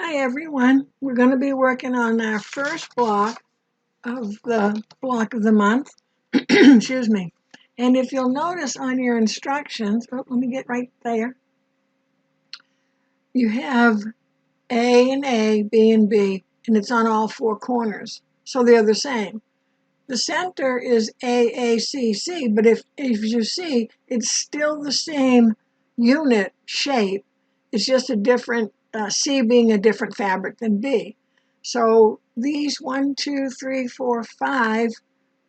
Hi everyone, we're going to be working on our first block of the month, excuse me. And if you'll notice on your instructions, let me get right there, you have A and A, B and B, and it's on all four corners. So they're the same. The center is AACC, but if you see, it's still the same unit shape. It's just a different, C being a different fabric than B. So these 1, 2, 3, 4, 5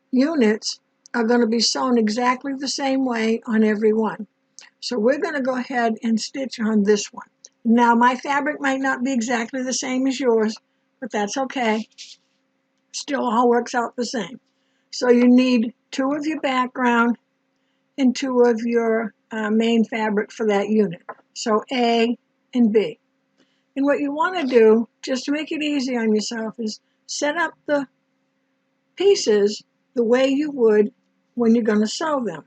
units are going to be sewn exactly the same way on every one. So we're going to go ahead and stitch on this one. Now my fabric might not be exactly the same as yours, but that's okay. Still all works out the same. So you need 2 of your background and 2 of your main fabric for that unit. So A and B. And what you want to do, just to make it easy on yourself, is set up the pieces the way you would when you're going to sew them.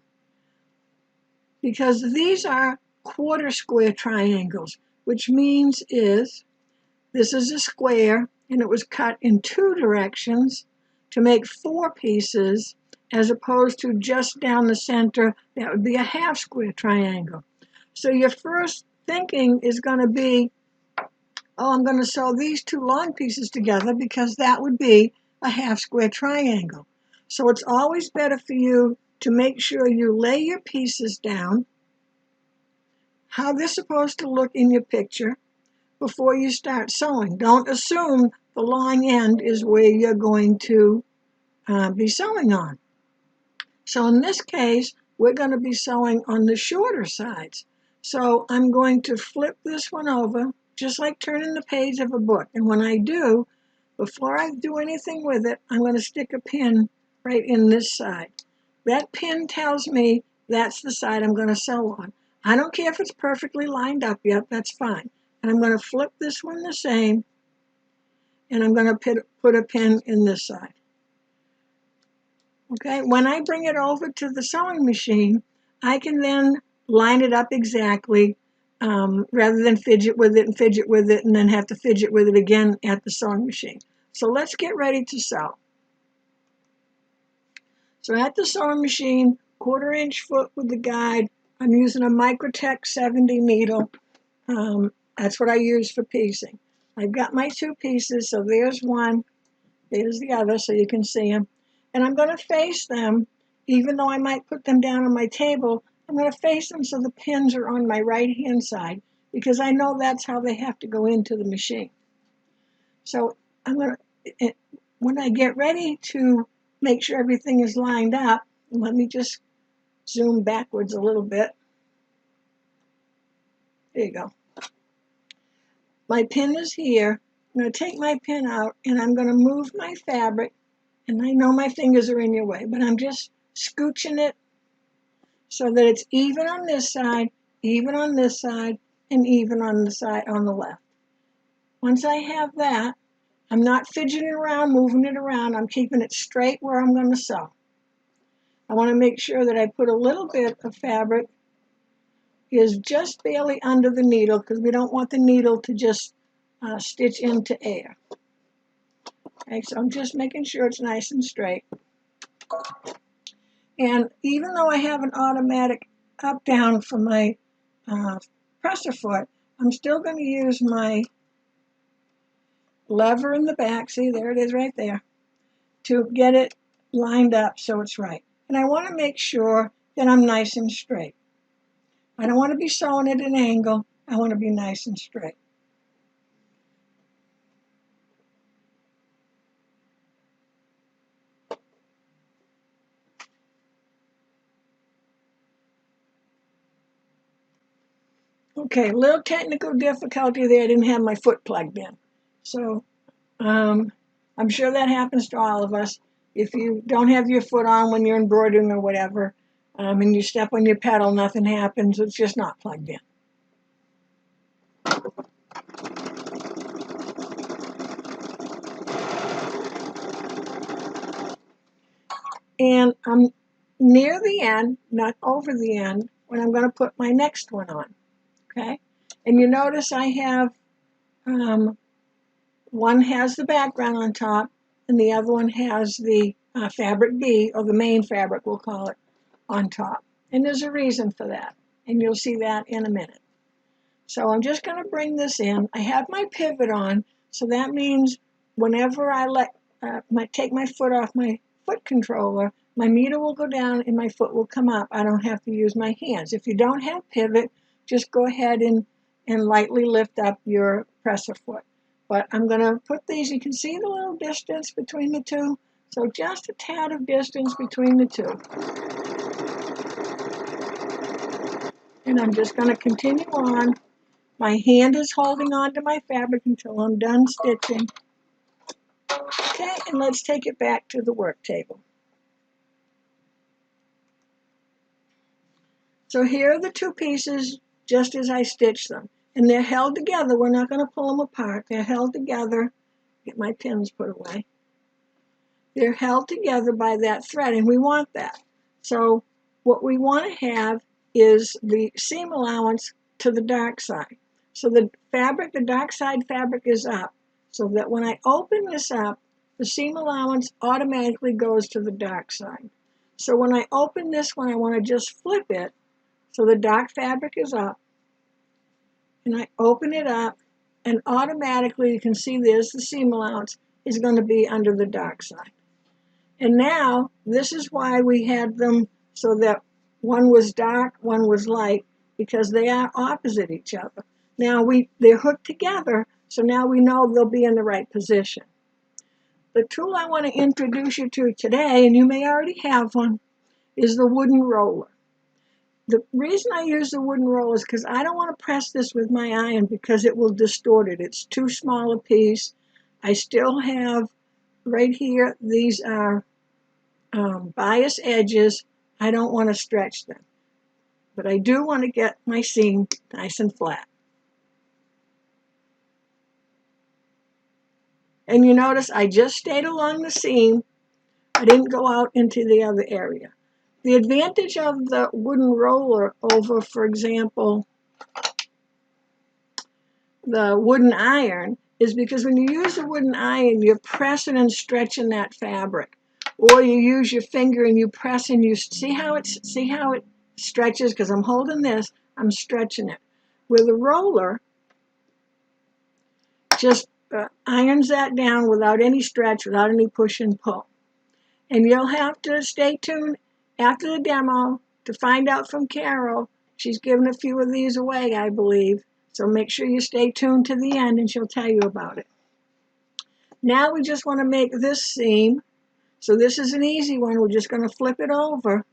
Because these are quarter square triangles, which means this is a square and it was cut in 2 directions to make 4 pieces, as opposed to just down the center, that would be a half square triangle. So your first thinking is going to be, oh, I'm going to sew these 2 long pieces together because that would be a half square triangle. So it's always better for you to make sure you lay your pieces down, how they're supposed to look in your picture, before you start sewing. Don't assume the long end is where you're going to be sewing on. So in this case, we're going to be sewing on the shorter sides. So I'm going to flip this one over, just like turning the page of a book. And when I do, before I do anything with it, I'm going to stick a pin right in this side. That pin tells me that's the side I'm going to sew on. I don't care if it's perfectly lined up yet, that's fine. And I'm going to flip this one the same, and I'm going to put a pin in this side. Okay, when I bring it over to the sewing machine, I can then line it up exactly, rather than fidget with it and then have to fidget with it again at the sewing machine. So let's get ready to sew. So at the sewing machine, 1/4 inch foot with the guide, I'm using a Microtech 70 needle. That's what I use for piecing. I've got my 2 pieces, so there's one, there's the other, so you can see them. And I'm going to face them, even though I might put them down on my table, I'm going to face them so the pins are on my right-hand side, because I know that's how they have to go into the machine. So when I get ready to make sure everything is lined up, let me just zoom backwards a little bit. There you go. My pin is here. I'm going to take my pin out and I'm going to move my fabric. And I know my fingers are in your way, but I'm just scooching it so that it's even on this side, even on this side, and even on the side on the left. Once I have that, I'm not fidgeting around, moving it around. I'm keeping it straight where I'm going to sew. I want to make sure that I put a little bit of fabric is just barely under the needle, because we don't want the needle to just stitch into air. Okay, so I'm just making sure it's nice and straight. And even though I have an automatic up-down for my presser foot, I'm still going to use my lever in the back, see, there it is right there, to get it lined up so it's right. And I want to make sure that I'm nice and straight. I don't want to be sewing at an angle. I want to be nice and straight. Okay, little technical difficulty there. I didn't have my foot plugged in. So I'm sure that happens to all of us. If you don't have your foot on when you're embroidering or whatever, and you step on your pedal, nothing happens. It's just not plugged in. And I'm near the end, not over the end, when I'm going to put my next one on. Okay? And you notice I have One has the background on top, and the other one has the fabric B, or the main fabric, we'll call it, on top. And there's a reason for that, and you'll see that in a minute. So I'm just going to bring this in. I have my pivot on, so that means whenever I take my foot off my foot controller, my meter will go down and my foot will come up. I don't have to use my hands. If you don't have pivot, just go ahead and lightly lift up your presser foot. But I'm going to put these, you can see the little distance between the two. So just a tad of distance between the two. And I'm just going to continue on. My hand is holding on to my fabric until I'm done stitching. Okay, and let's take it back to the work table. So here are the two pieces just as I stitched them. And they're held together. We're not going to pull them apart. They're held together. Get my pins put away. They're held together by that thread, and we want that. So what we want to have is the seam allowance to the dark side. So the fabric, the dark side fabric is up, so that when I open this up, the seam allowance automatically goes to the dark side. So when I open this one, I want to just flip it, so the dark fabric is up, and I open it up, and automatically you can see there's the seam allowance is going to be under the dark side. And now, this is why we had them so that one was dark, one was light, because they are opposite each other. Now, they're hooked together, so now we know they'll be in the right position. The tool I want to introduce you to today, and you may already have one, is the wooden roller. The reason I use the wooden roller is because I don't want to press this with my iron because it will distort it. It's too small a piece. I still have right here, these are bias edges. I don't want to stretch them, but I do want to get my seam nice and flat. And you notice I just stayed along the seam. I didn't go out into the other area. The advantage of the wooden roller over, for example, the wooden iron is because when you use the wooden iron, you're pressing and stretching that fabric. Or you use your finger and you press and you see how it stretches, because I'm holding this, I'm stretching it. With a roller, just irons that down without any stretch, without any push and pull. And you'll have to stay tuned after the demo to find out from Carol. She's given a few of these away, I believe. So make sure you stay tuned to the end and she'll tell you about it. Now we just want to make this seam. So this is an easy one. We're just going to flip it over.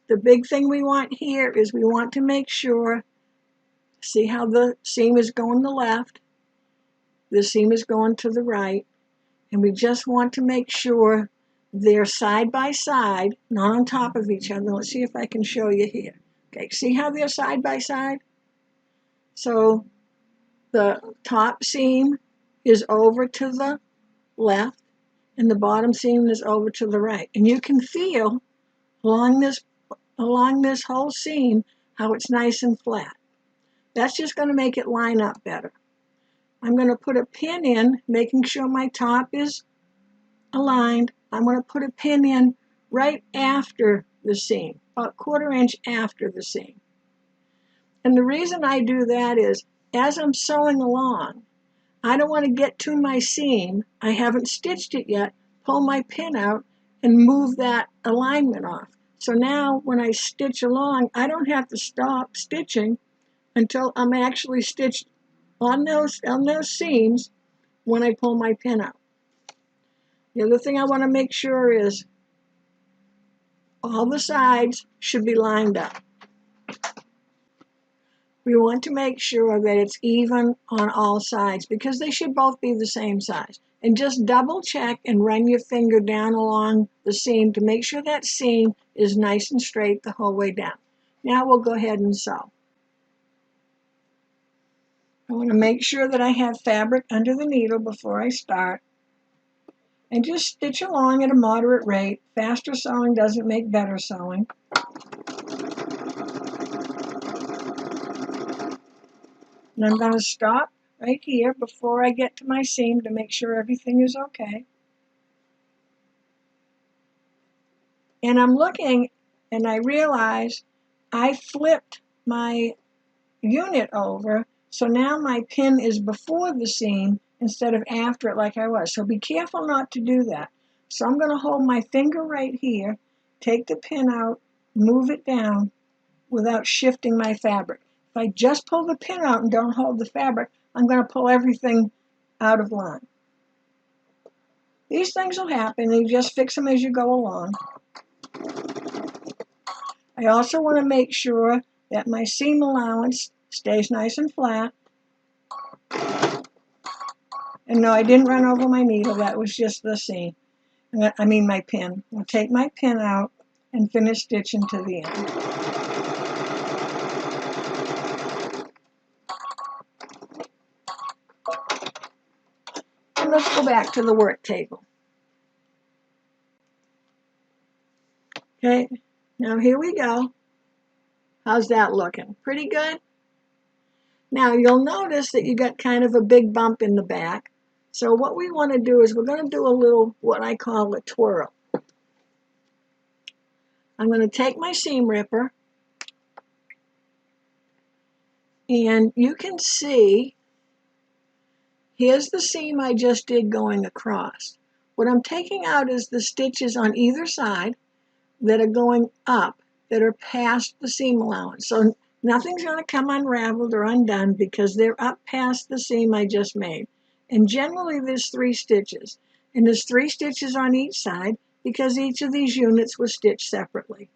The big thing we want here is we want to make sure, see how the seam is going to the left, the seam is going to the right, and we just want to make sure they're side by side, not on top of each other. Let's see if I can show you here. Okay, see how they're side by side? So the top seam is over to the left, and the bottom seam is over to the right. And you can feel along this whole seam how it's nice and flat. That's just going to make it line up better. I'm going to put a pin in, making sure my top is aligned. I'm going to put a pin in right after the seam, about 1/4 inch after the seam. And the reason I do that is, as I'm sewing along, I don't want to get to my seam, I haven't stitched it yet, pull my pin out and move that alignment off. So now when I stitch along, I don't have to stop stitching until I'm actually stitched on those seams when I pull my pin out. The other thing I want to make sure is all the sides should be lined up. We want to make sure that it's even on all sides because they should both be the same size. And just double check and run your finger down along the seam to make sure that seam is nice and straight the whole way down. Now we'll go ahead and sew. I want to make sure that I have fabric under the needle before I start. And just stitch along at a moderate rate. Faster sewing doesn't make better sewing. And I'm going to stop right here before I get to my seam to make sure everything is okay. And I'm looking and I realize I flipped my unit over, so now my pin is before the seam instead of after it like I was. So be careful not to do that. So I'm going to hold my finger right here, take the pin out, move it down without shifting my fabric. If I just pull the pin out and don't hold the fabric, I'm going to pull everything out of line. These things will happen, you just fix them as you go along. I also want to make sure that my seam allowance stays nice and flat. And no, I didn't run over my needle, that was just the seam. I mean my pin. I'll take my pin out and finish stitching to the end. And let's go back to the work table. Okay, now here we go. How's that looking? Pretty good? Now you'll notice that you got kind of a big bump in the back. So what we want to do is we're going to do a little, what I call a twirl. I'm going to take my seam ripper, and you can see, here's the seam I just did going across. What I'm taking out is the stitches on either side that are going up, that are past the seam allowance. So nothing's going to come unraveled or undone because they're up past the seam I just made. And generally there's 3 stitches. And there's 3 stitches on each side because each of these units was stitched separately.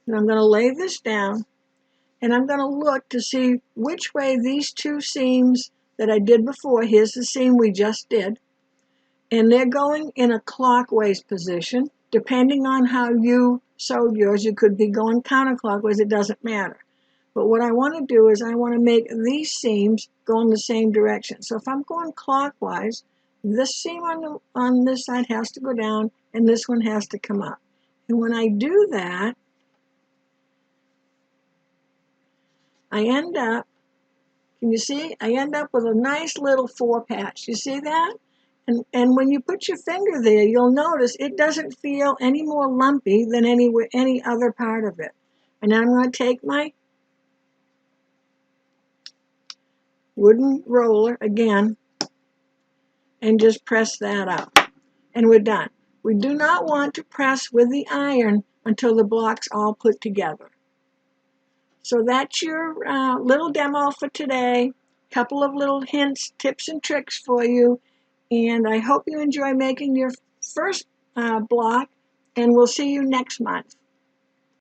And I'm going to lay this down, and I'm going to look to see which way these 2 seams that I did before, here's the seam we just did, and they're going in a clockwise position. Depending on how you sewed yours, you could be going counterclockwise, it doesn't matter. But what I want to do is I want to make these seams go in the same direction. So if I'm going clockwise, this seam on this side has to go down, and this one has to come up. And when I do that, I end up, can you see? I end up with a nice little 4 patch. You see that? And when you put your finger there, you'll notice it doesn't feel any more lumpy than any other part of it. And now I'm going to take my wooden roller again and just press that up. And we're done. We do not want to press with the iron until the block's all put together. So that's your little demo for today. Couple of little hints, tips, and tricks for you. And I hope you enjoy making your first block, and we'll see you next month.